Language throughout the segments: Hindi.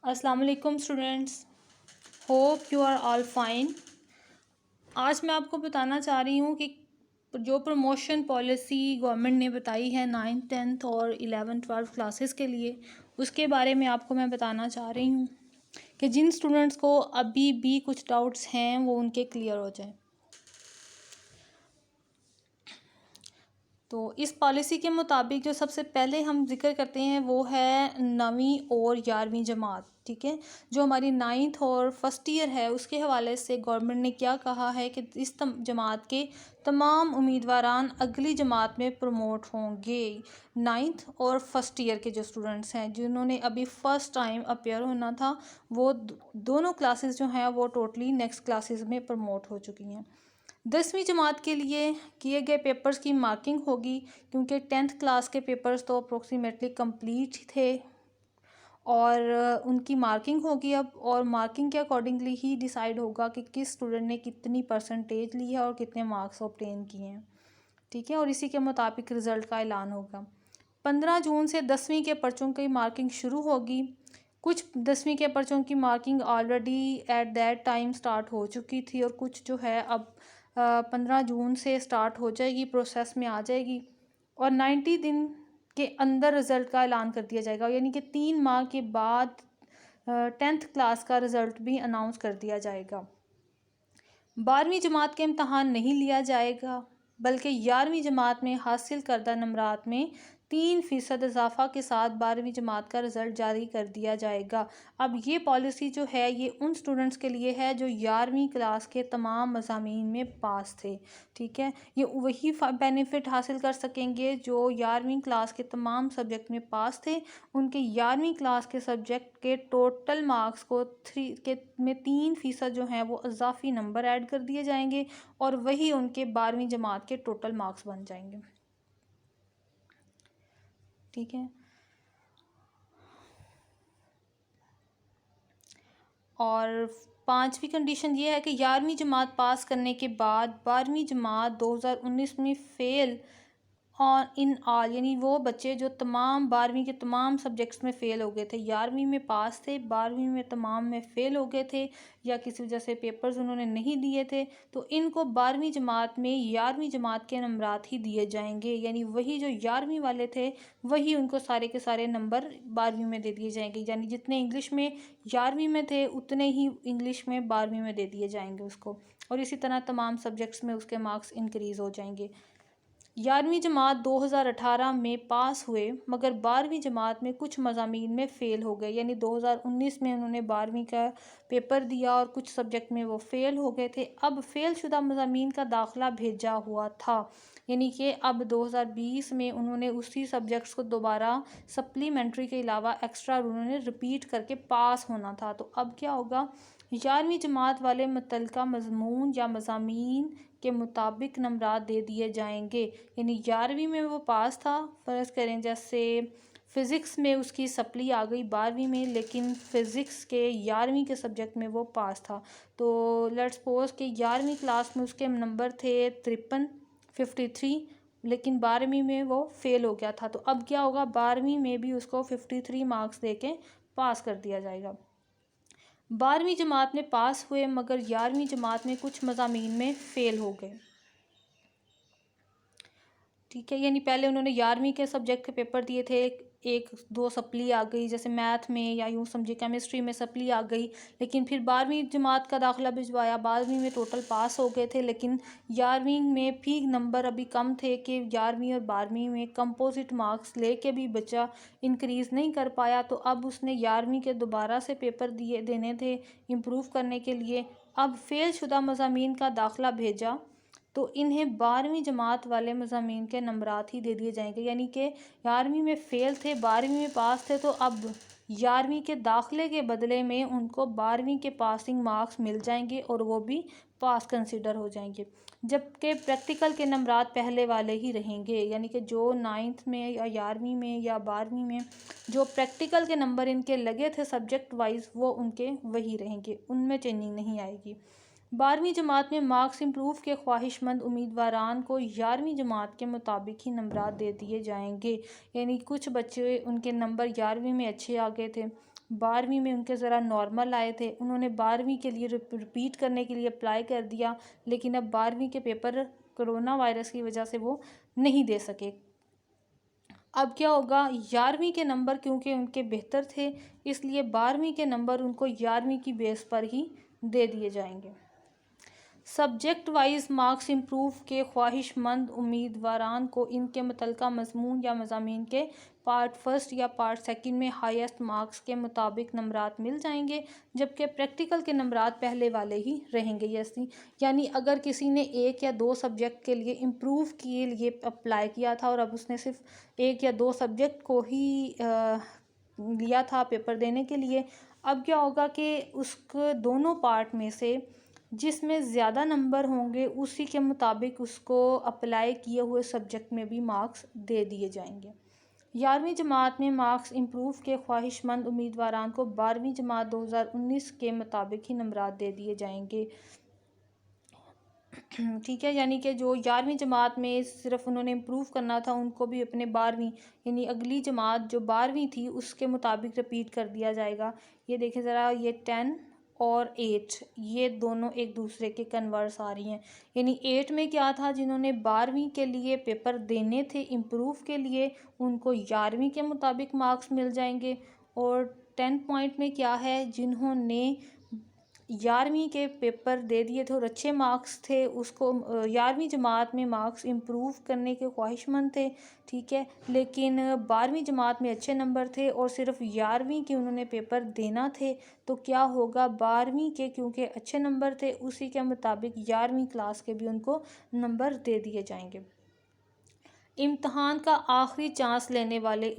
अस्सलाम वालेकुम students, hope you are all fine. आज मैं आपको बताना चाह रही हूँ कि जो प्रमोशन पॉलिसी गवर्नमेंट ने बताई है 9th 10th और 11th 12th क्लासेस के लिए, उसके बारे में आपको मैं बताना चाह रही हूँ कि जिन स्टूडेंट्स को अभी भी कुछ डाउट्स हैं वो उनके क्लियर हो जाए। तो इस पॉलिसी के मुताबिक जो सबसे पहले हम जिक्र करते हैं वो है 9वीं और 11वीं जमात। ठीक है, जो हमारी 9th और फर्स्ट ईयर है उसके हवाले से गवर्नमेंट ने क्या कहा है कि इस जमात के तमाम उम्मीदवारान अगली जमात में प्रमोट होंगे। 9th और फर्स्ट ईयर के जो स्टूडेंट्स हैं जिन्होंने अभी फ़र्स्ट टाइम अपेयर होना था वो दोनों क्लासेस जो हैं वो टोटली नेक्स्ट क्लासेस में प्रमोट हो चुकी हैं। 10वीं जमात के लिए किए गए पेपर्स की मार्किंग होगी, क्योंकि 10th क्लास के पेपर्स तो अप्रोक्सीमेटली कंप्लीट थे और उनकी मार्किंग होगी अब, और मार्किंग के अकॉर्डिंगली ही डिसाइड होगा कि किस स्टूडेंट ने कितनी परसेंटेज ली है और कितने मार्क्स ऑब्टेन किए हैं। ठीक है, और इसी के मुताबिक रिज़ल्ट का ऐलान होगा। 15 जून से 10वीं के पर्चों की मार्किंग शुरू होगी। कुछ 10वीं के पर्चों की marking already at that time start हो चुकी थी और कुछ जो है अब 15 जून से स्टार्ट हो जाएगी, प्रोसेस में आ जाएगी और 90 दिन के अंदर रिज़ल्ट का ऐलान कर दिया जाएगा, यानी कि 3 माह के बाद 10th क्लास का रिज़ल्ट भी अनाउंस कर दिया जाएगा। 12वीं जमात के इम्तहान नहीं लिया जाएगा, बल्कि 11वीं जमात में हासिल करदा नंबरात में 3% इजाफा के साथ 12वीं जमात का रिज़ल्ट जारी कर दिया जाएगा। अब ये पॉलिसी जो है ये उन स्टूडेंट्स के लिए है जो 11वीं क्लास के तमाम मज़ामीन में पास थे। ठीक है, ये वही बेनिफिट हासिल कर सकेंगे जो 11वीं क्लास के तमाम सब्जेक्ट में पास थे। उनके 11वीं क्लास के सब्जेक्ट के टोटल मार्क्स को 3% जो हैं वो इजाफी नंबर ऐड कर दिए जाएंगे और वही उनके 12वीं जमात के टोटल मार्क्स बन जाएंगे। ठीक है, और 5वीं कंडीशन ये है कि 11वीं जमात पास करने के बाद 12वीं जमात 2019 में फ़ेल और इन ऑल, यानी वो बच्चे जो तमाम 12वीं के तमाम सब्जेक्ट्स में फ़ेल हो गए थे, 11वीं में पास थे, 12वीं में तमाम में फ़ेल हो गए थे या किसी वजह से पेपर्स उन्होंने नहीं दिए थे, तो इनको 12वीं जमात में 11वीं जमात के नंबरात ही दिए जाएंगे। यानी वही जो 11वीं वाले थे वही उनको सारे के सारे नंबर 12वीं में दे दिए जाएंगे, यानी जितने इंग्लिश में 11वीं में थे उतने ही इंग्लिश में 12वीं में दे दिए जाएंगे उसको, और इसी तरह तमाम सब्जेक्ट्स में उसके मार्क्स इंक्रीज़ हो जाएंगे। 11वीं जमात 2018 में पास हुए मगर 12वीं जमात में कुछ मज़ामीन में फ़ेल हो गए, यानी 2019 में उन्होंने 12वीं का पेपर दिया और कुछ सब्जेक्ट में वो फ़ेल हो गए थे। अब फ़ेल शुदा मज़ामीन का दाखिला भेजा हुआ था, यानी कि अब 2020 में उन्होंने उसी सब्जेक्ट्स को दोबारा सप्लीमेंट्री के अलावा एक्स्ट्रा उन्होंने रिपीट करके पास होना था। तो अब क्या होगा, 11वीं जमात वाले मुतलका मज़मून या मज़ामीन के मुताबिक नंबरात दे दिए जाएंगे, यानी 11वीं में वो पास था, फ़र्ज़ करें जैसे फ़िज़िक्स में उसकी सप्ली आ गई 12वीं में, लेकिन फ़िज़िक्स के 11वीं के सब्जेक्ट में वो पास था, तो लेट्स सपोज़ कि 11वीं क्लास में उसके नंबर थे 53, लेकिन 12वीं में वो फ़ेल हो गया था। तो अब क्या होगा, 12वीं में भी उसको 53 मार्क्स दे के पास कर दिया जाएगा। 12वीं जमात में पास हुए मगर 11वीं जमात में कुछ मज़ामीन में फ़ेल हो गए। ठीक है, यानी पहले उन्होंने 11वीं के सब्जेक्ट के पेपर दिए थे, एक दो सप्ली आ गई, जैसे मैथ में या यूँ समझिए केमिस्ट्री में सप्ली आ गई, लेकिन फिर 12वीं जमात का दाखिला भिजवाया, 12वीं में टोटल पास हो गए थे, लेकिन 11वीं में भी नंबर अभी कम थे कि 11वीं और 12वीं में कंपोजिट मार्क्स लेके भी बच्चा इंक्रीज़ नहीं कर पाया, तो अब उसने 11वीं के दोबारा से पेपर देने थे इम्प्रूव करने के लिए। अब फ़ेल शुदा मज़ामीन का दाखिला भेजा तो इन्हें 12वीं जमात वाले मज़ामीन के नंबरात ही दे दिए जाएंगे, यानी कि 11वीं में फ़ेल थे, 12वीं में पास थे, तो अब 11वीं के दाखिले के बदले में उनको 12वीं के पासिंग मार्क्स मिल जाएंगे और वो भी पास कंसिडर हो जाएंगे, जबकि प्रैक्टिकल के नंबरात पहले वाले ही रहेंगे, यानी कि जो 9th में या 11वीं में या 12वीं में जो प्रैक्टिकल के नंबर इनके लगे थे सब्जेक्ट वाइज वो उनके वही रहेंगे, उनमें चेंजिंग नहीं आएगी। 12वीं जमात में मार्क्स इम्प्रूव के ख्वाहिशमंद उम्मीदवारान को 11वीं जमात के मुताबिक ही नंबरात दे दिए जाएंगे, यानी कुछ बच्चे उनके नंबर 11वीं में अच्छे आ गए थे, 12वीं में उनके ज़रा नॉर्मल आए थे, उन्होंने 12वीं के लिए रिपीट करने के लिए अप्लाई कर दिया, लेकिन अब 12वीं के पेपर कोरोना वायरस की वजह से वो नहीं दे सके। अब क्या होगा, 11वीं के नंबर क्योंकि उनके बेहतर थे, इसलिए 12वीं के नंबर उनको 11वीं की बेस पर ही दे दिए जाएंगे। सब्जेक्ट वाइज मार्क्स इम्प्रूव के ख्वाहिशमंद उम्मीदवारान को इनके मुतल्लिका मज़मून या मज़ामीन के पार्ट फर्स्ट या पार्ट सेकंड में हाईएस्ट मार्क्स के मुताबिक नंबरात मिल जाएंगे, जबकि प्रैक्टिकल के नंबरात पहले वाले ही रहेंगे। यानी अगर किसी ने 1 या 2 सब्जेक्ट के लिए इम्प्रूव के लिए अप्लाई किया था और अब उसने सिर्फ 1 या 2 सब्जेक्ट को ही लिया था पेपर देने के लिए, अब क्या होगा कि उसको दोनों पार्ट में से जिसमें ज़्यादा नंबर होंगे उसी के मुताबिक उसको अप्लाई किए हुए सब्जेक्ट में भी मार्क्स दे दिए जाएंगे। 11वीं जमात में मार्क्स इम्प्रूव के ख्वाहिशमंद उम्मीदवारान को 12वीं जमात 2019 के मुताबिक ही नंबरात दे दिए जाएंगे। ठीक है, यानी कि जो 11वीं जमात में सिर्फ उन्होंने इम्प्रूव करना था, उनको भी अपने 12वीं यानी अगली जमात जो 12वीं थी उसके मुताबिक रिपीट कर दिया जाएगा। ये देखें ज़रा, ये 10 और 8 ये दोनों एक दूसरे के कन्वर्स आ रही हैं। यानी 8 में क्या था, जिन्होंने 12वीं के लिए पेपर देने थे इम्प्रूव के लिए, उनको 11वीं के मुताबिक मार्क्स मिल जाएंगे। और 10 पॉइंट में क्या है, जिन्होंने 11वीं के पेपर दे दिए थे और अच्छे मार्क्स थे, उसको 11वीं जमात में मार्क्स इम्प्रूव करने के ख्वाहिशमंद थे, ठीक है, लेकिन 12वीं जमात में अच्छे नंबर थे और सिर्फ 11वीं के उन्होंने पेपर देना थे, तो क्या होगा, 12वीं के क्योंकि अच्छे नंबर थे उसी के मुताबिक 11वीं क्लास के भी उनको नंबर दे दिए जाएंगे। इम्तहान का आखिरी चांस लेने वाले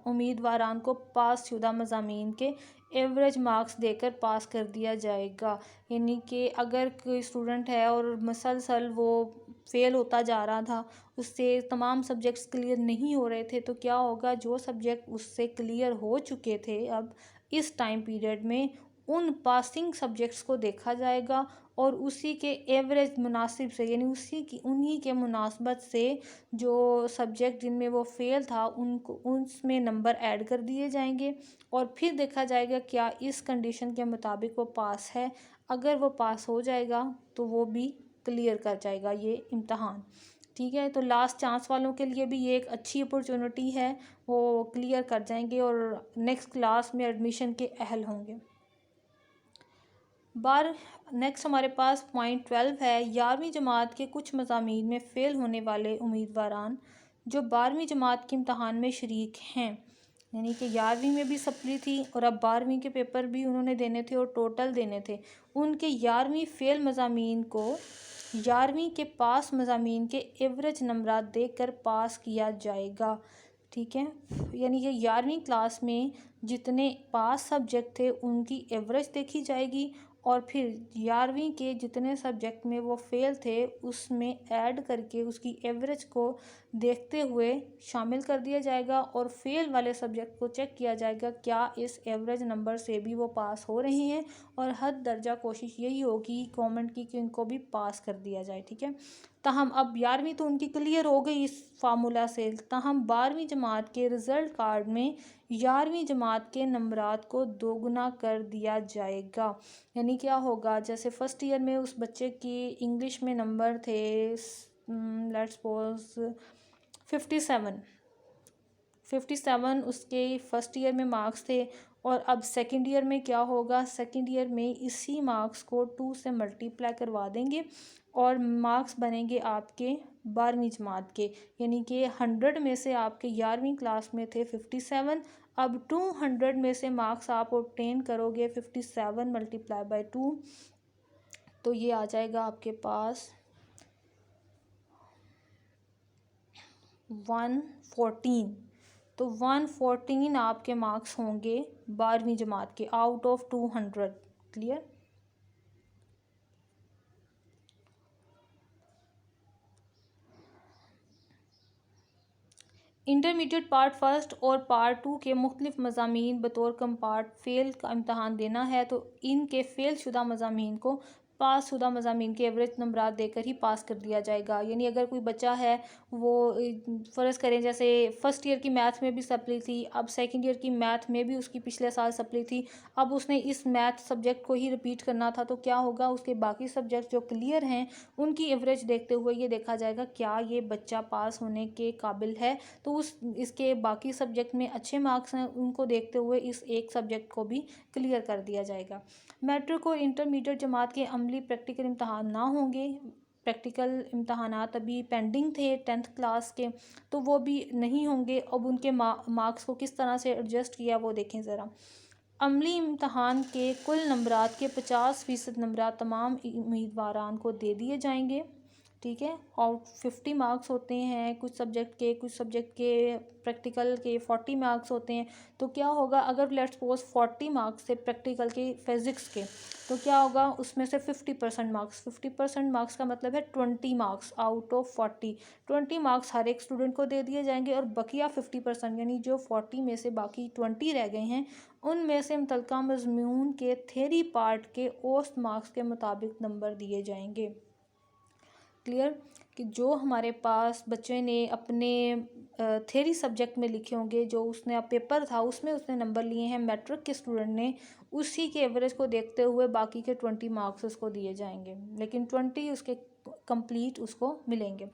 उम्मीदवारान को पास शुदा मज़ामीन के एवरेज मार्क्स देकर पास कर दिया जाएगा। यानी कि अगर कोई स्टूडेंट है और मसलसल वो फेल होता जा रहा था, उससे तमाम सब्जेक्ट्स क्लियर नहीं हो रहे थे, तो क्या होगा, जो सब्जेक्ट उससे क्लियर हो चुके थे अब इस टाइम पीरियड में, उन पासिंग सब्जेक्ट्स को देखा जाएगा और उसी के एवरेज मुनासिब से, यानी उन्हीं के मुनासबत से जो सब्जेक्ट जिनमें वो फेल था उनको उसमें नंबर ऐड कर दिए जाएंगे और फिर देखा जाएगा क्या इस कंडीशन के मुताबिक वो पास है। अगर वो पास हो जाएगा तो वो भी क्लियर कर जाएगा ये इम्तहान। ठीक है, तो लास्ट चांस वालों के लिए भी ये एक अच्छी अपॉर्चुनिटी है, वो क्लियर कर जाएंगे और नेक्स्ट क्लास में एडमिशन के अहल होंगे। नेक्स्ट हमारे पास पॉइंट 12 है, 11वीं जमात के कुछ मज़ामीन में फ़ेल होने वाले उम्मीदवारान जो 12वीं जमात के इम्तहान में शरीक हैं, यानी कि 11वीं में भी सप्ली थी और अब 12वीं के पेपर भी उन्होंने देने थे और टोटल देने थे, उनके 11वीं फ़ेल मज़ामीन को 11वीं के पास मज़ामीन के एवरेज नंबरात देकर पास किया जाएगा। ठीक है, यानी कि 11वीं क्लास में जितने पास सब्जेक्ट थे उनकी एवरेज देखी जाएगी और फिर 11वीं के जितने सब्जेक्ट में वो फेल थे उसमें ऐड करके उसकी एवरेज को देखते हुए शामिल कर दिया जाएगा और फेल वाले सब्जेक्ट को चेक किया जाएगा क्या इस एवरेज नंबर से भी वो पास हो रहे हैं, और हद दर्जा कोशिश यही होगी गवर्नमेंट की कि इनको भी पास कर दिया जाए। ठीक है, ताहम अब 11वीं तो उनकी क्लियर हो गई इस फार्मूला से, ताहम 12वीं जमात के रिज़ल्ट कार्ड में 11वीं जमात के नंबरात को दोगुना कर दिया जाएगा। यानी क्या होगा, जैसे फ़र्स्ट ईयर में उस बच्चे की इंग्लिश में नंबर थे लेट्स सपोज 57 उसके फ़र्स्ट ईयर में मार्क्स थे, और अब सेकंड ईयर में क्या होगा, सेकंड ईयर में इसी मार्क्स को 2 से मल्टीप्लाई करवा देंगे और मार्क्स बनेंगे आपके 12वीं जमात के, यानी कि 100 में से आपके 11वीं क्लास में थे 57, अब 200 में से मार्क्स आप ऑब्टेन करोगे 57 मल्टीप्लाई बाय 2, तो ये आ जाएगा आपके पास 114। तो 114 आपके मार्क्स होंगे 12वीं जमात के out of 200। Clear. Intermediate part first और पार्ट 2 के मुख्तलिफ मज़ामीन बतौर कंपार्ट फ़ेल का इम्तहान देना है, तो इनके फ़ेल शुदा मज़ामीन को पास शुदा मज़ामीन के एवरेज नंबरात देकर ही पास कर दिया जाएगा। यानी अगर कोई बच्चा है वो फ़र्ज़ करें जैसे फ़र्स्ट ईयर की मैथ में भी सप्ली थी, अब सेकंड ईयर की मैथ में भी उसकी पिछले साल सप्ली थी, अब उसने इस मैथ सब्जेक्ट को ही रिपीट करना था, तो क्या होगा, उसके बाकी सब्जेक्ट जो क्लियर हैं उनकी एवरेज देखते हुए ये देखा जाएगा क्या ये बच्चा पास होने के काबिल है। तो उस इसके बाकी सब्जेक्ट में अच्छे मार्क्स हैं, उनको देखते हुए इस एक सब्जेक्ट को भी क्लियर कर दिया जाएगा। मैट्रिक और इंटरमीडिएट जमात के अमली प्रैक्टिकल इम्तहान ना होंगे। प्रैक्टिकल इम्तहानात अभी पेंडिंग थे 10th क्लास के, तो वो भी नहीं होंगे। अब उनके मार्क्स को किस तरह से एडजस्ट किया वो देखें ज़रा। अमली इम्तहान के कुल नंबरात के 50% नंबरात तमाम उम्मीदवारान को दे दिए जाएंगे, ठीक है। और 50 मार्क्स होते हैं कुछ सब्जेक्ट के प्रैक्टिकल के 40 मार्क्स होते हैं। तो क्या होगा, अगर लेट्स सपोज 40 मार्क्स थे प्रैक्टिकल के फिज़िक्स के, तो क्या होगा, उसमें से 50% मार्क्स का मतलब है 20 मार्क्स आउट ऑफ 40। 20 मार्क्स हर एक स्टूडेंट को दे दिए जाएंगे और बकिया 50% यानी जो 40 में से बाकी 20 रह गए हैं उनमें से मुतल्लिका मज़मून के थ्योरी पार्ट के औसत मार्क्स के मुताबिक नंबर दिए जाएंगे। क्लियर, कि जो हमारे पास बच्चे ने अपने थ्योरी सब्जेक्ट में लिखे होंगे, जो उसने अब पेपर था उसमें उसने नंबर लिए हैं मैट्रिक के स्टूडेंट ने, उसी के एवरेज को देखते हुए बाकी के 20 मार्क्स उसको दिए जाएंगे, लेकिन 20 उसके कंप्लीट उसको मिलेंगे।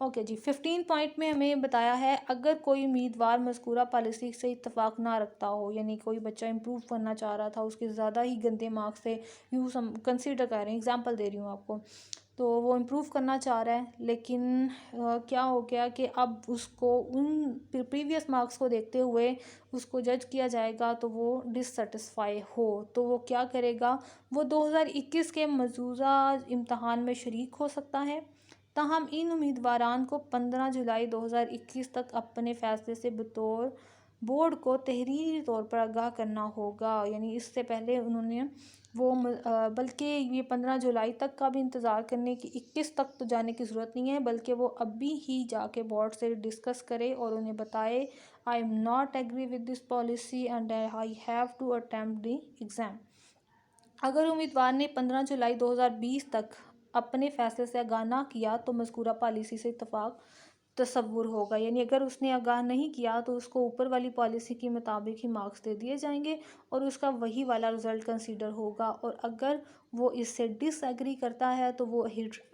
ओके जी, 15 पॉइंट में हमें बताया है अगर कोई उम्मीदवार मज़कूरा पॉलिसी से इत्तफाक ना रखता हो, यानी कोई बच्चा इंप्रूव करना चाह रहा था, उसके ज़्यादा ही गंदे मार्क्स थे, यूँ हम कंसीडर कर रहे हैं, एग्जांपल दे रही हूँ आपको, तो वो इम्प्रूव करना चाह रहा है, लेकिन क्या हो गया कि अब उसको उन प्रीवियस मार्क्स को देखते हुए उसको जज किया जाएगा तो वो डिससेटिस्फाई हो, तो वो क्या करेगा, वो 2021 के मौजूदा इम्तहान में शरीक हो सकता है। ताहम इन उम्मीदवारान को 15 जुलाई 2021 तक अपने फ़ैसले से बतौर बोर्ड को तहरीरी तौर पर आगाह करना होगा। यानी इससे पहले उन्होंने वो बल्कि ये 15 जुलाई तक का भी इंतज़ार करने की, 21 तक तो जाने की ज़रूरत नहीं है, बल्कि वो अभी ही जाके बोर्ड से डिस्कस करे और उन्हें बताए I am not agree with this policy and I have to attempt the exam. अगर उम्मीदवार ने 15 जुलाई 2020 तक अपने फ़ैसले से आगाह ना किया तो मज़कूरा पॉलिसी से इत्तफाक तसव्वुर होगा, यानी अगर उसने आगाह नहीं किया तो उसको ऊपर वाली पॉलिसी के मुताबिक ही मार्क्स दे दिए जाएंगे और उसका वही वाला रिज़ल्ट कंसीडर होगा। और अगर वो इससे डिसएग्री करता है तो वो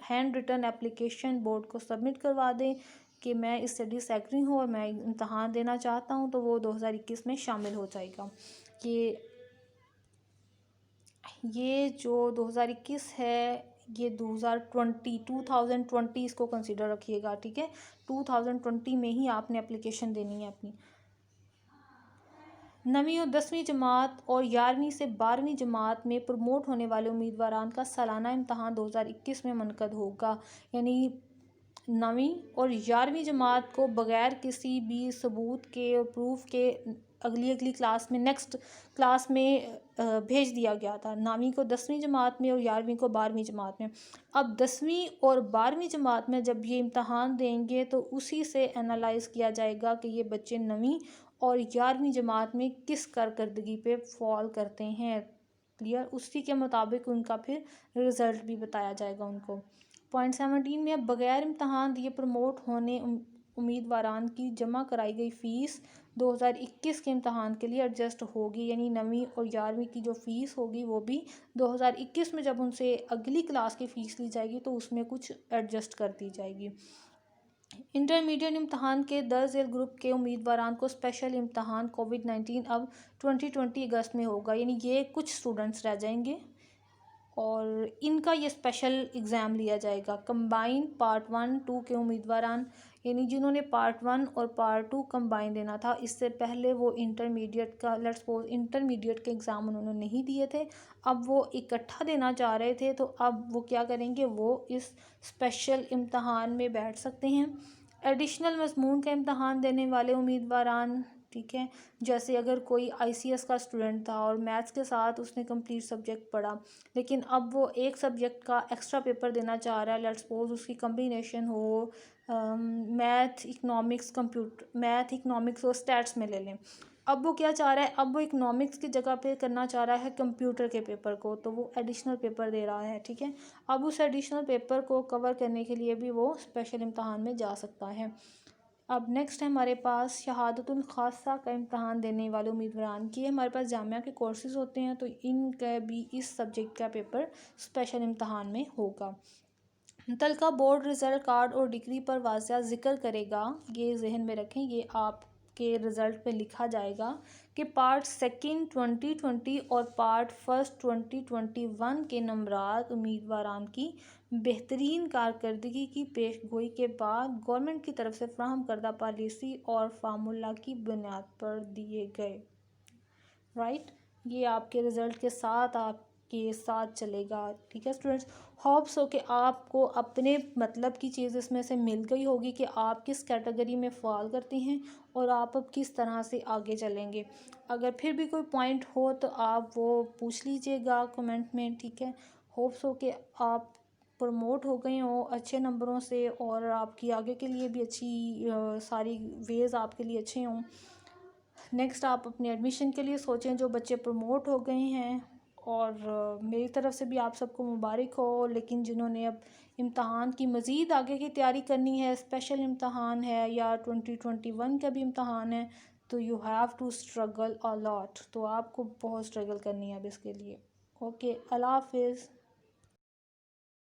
हैंड रिटन एप्लीकेशन बोर्ड को सबमिट करवा दें कि मैं इससे डिसएग्री हूँ और मैं इम्तहान देना चाहता हूँ, तो वो 2021 में शामिल हो जाएगा। ये जो 2021 है ये 2020 इसको कंसिडर रखिएगा, ठीक है। 2020 में ही आपने एप्लीकेशन देनी है अपनी। 9वीं और 10वीं जमात और 11वीं से 12वीं जमात में प्रमोट होने वाले उम्मीदवारान का सालाना इम्तहान 2021 में मुनक़द होगा। यानी 9वीं और 11वीं जमात को बग़ैर किसी भी सबूत के और प्रूफ के अगली क्लास में, नेक्स्ट क्लास में भेज दिया गया था। 9वीं को 10वीं जमात में और 11वीं को 12वीं जमात में। अब 10वीं और 12वीं जमात में जब ये इम्तहान देंगे तो उसी से एनालाइज़ किया जाएगा कि ये बच्चे 9वीं और 11वीं जमात में किस कारकर्दगी पे फॉल करते हैं। क्लियर, उसी के मुताबिक उनका फिर रिज़ल्ट भी बताया जाएगा उनको। पॉइंट 17 में बग़ैर इम्तहान दिए प्रमोट होने उम्मीदवारान की जमा कराई गई फ़ीस 2021 के इम्तहान के लिए एडजस्ट होगी। यानी 9वीं और 11वीं की जो फ़ीस होगी वो भी 2021 में जब उनसे अगली क्लास की फ़ीस ली जाएगी तो उसमें कुछ एडजस्ट कर दी जाएगी। इंटरमीडिएट इम्तहान के दर्ज झेल ग्रुप के उम्मीदवारान को स्पेशल इम्तहान कोविड-19 अब 2020 अगस्त में होगा। यानी ये कुछ स्टूडेंट्स रह जाएंगे और इनका ये स्पेशल एग्ज़ाम लिया जाएगा। कंबाइन पार्ट 1, 2 के उम्मीदवारान, यानी जिन्होंने पार्ट 1 और पार्ट 2 कंबाइन देना था, इससे पहले वो इंटरमीडिएट का लेट्स सपोज इंटरमीडिएट के एग्ज़ाम उन्होंने नहीं दिए थे, अब वो इकट्ठा देना चाह रहे थे, तो अब वो क्या करेंगे, वो इस स्पेशल इम्तहान में बैठ सकते हैं। एडिशनल मज़मून का इम्तहान देने वाले उम्मीदवारान, ठीक है, जैसे अगर कोई आईसीएस का स्टूडेंट था और मैथ्स के साथ उसने कंप्लीट सब्जेक्ट पढ़ा, लेकिन अब वो एक सब्जेक्ट का एक्स्ट्रा पेपर देना चाह रहा है, लेट्स सपोज उसकी कम्बिनेशन हो मैथ इकनॉमिक्स और स्टैट्स में ले लें, अब वो क्या चाह रहा है, अब वो इकोनॉमिक्स की जगह पे करना चाह रहा है कंप्यूटर के पेपर को, तो वो एडिशनल पेपर दे रहा है, ठीक है। अब उस एडिशनल पेपर को कवर करने के लिए भी वो स्पेशल इम्तहान में जा सकता है। अब नेक्स्ट है हमारे पास शहादतुल खासा का इम्तहान देने वाले उम्मीदवारान की। हमारे पास जामिया के कोर्सेज होते हैं, तो इनका भी इस सब्जेक्ट का पेपर स्पेशल इम्तहान में होगा। मुतलका बोर्ड रिज़ल्ट कार्ड और डिग्री पर वाज़िया ज़िक्र करेगा, ये जहन में रखें, ये आपके रिज़ल्ट पे लिखा जाएगा कि पार्ट सेकंड 2020 और पार्ट फर्स्ट 2021 के नंबरात उम्मीदवारान की बेहतरीन कारकर्दगी की पेशगोई के बाद गवर्नमेंट की तरफ से फ्राहम करदा पॉलिसी और फार्मूला की बुनियाद पर दिए गए। राइट, ये आपके रिज़ल्ट के साथ आपके साथ चलेगा, ठीक है स्टूडेंट्स। होप्स हो कि आपको अपने मतलब की चीज़ इसमें से मिल गई होगी कि आप किस कैटेगरी में फॉल करती हैं और आप अब किस तरह से आगे चलेंगे। अगर फिर भी कोई पॉइंट हो तो आप वो पूछ लीजिएगा कमेंट में, ठीक है। होप्स हो कि आप प्रमोट हो गए हों अच्छे नंबरों से और आपकी आगे के लिए भी अच्छी सारी वेज़ आपके लिए अच्छे हों। नेक्स्ट आप अपने एडमिशन के लिए सोचें जो बच्चे प्रमोट हो गए हैं, और मेरी तरफ से भी आप सबको मुबारक हो। लेकिन जिन्होंने अब इम्तहान की मज़ीद आगे की तैयारी करनी है, स्पेशल इम्तहान है या 2021 का भी इम्तहान है, तो you have to struggle a lot, तो आपको बहुत स्ट्रगल करनी है अब इसके लिए। ओके, अल्लाह हाफिज़।